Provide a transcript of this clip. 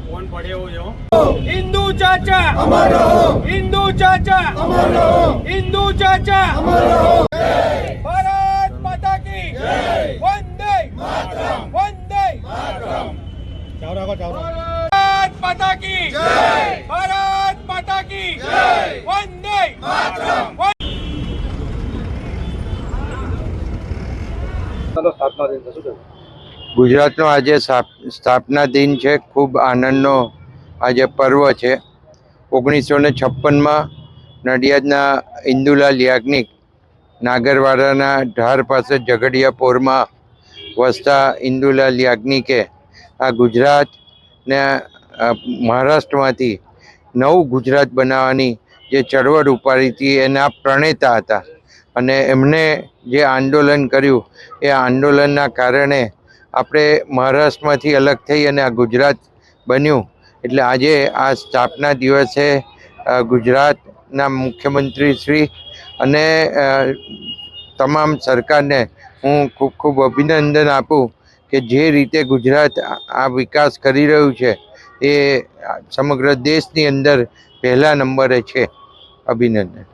कौन पड़े हो जो हिंदू चाचा हमारा हो, हिंदू चाचा हमारा हो, हिंदू चाचा हमारा हो। भारत माता की जय। वंदे मातरम, वंदे मातरम। भारत माता की जय। भारत माता की जय। वंदे मातरम। ગુજરાતનો આજે સ્થાપના દિન છે. ખૂબ આનંદનો આજે પર્વ છે. 1956માં નડિયાદના ઇન્દુલાલ યાજ્ઞિક નાગરવાડાના ઢાર પાસે ઝઘડિયા પોરમાં વસતા ઇન્દુલાલ યાજ્ઞિકે આ ગુજરાતને મહારાષ્ટ્રમાંથી નવું ગુજરાત બનાવવાની જે ચળવળ ઉપાડી હતી એના પ્રણેતા હતા. અને એમણે જે આંદોલન કર્યું એ આંદોલનના કારણે આપણે મહારાષ્ટ્રમાંથી અલગ થઈ અને આ ગુજરાત બન્યું. એટલે આજે આ સ્થાપના દિવસે ગુજરાતના મુખ્યમંત્રી શ્રી અને તમામ સરકારને હું ખૂબ ખૂબ અભિનંદન આપું કે જે રીતે ગુજરાત આ વિકાસ કરી રહ્યું છે એ સમગ્ર દેશની અંદર પહેલા નંબરે છે. અભિનંદન.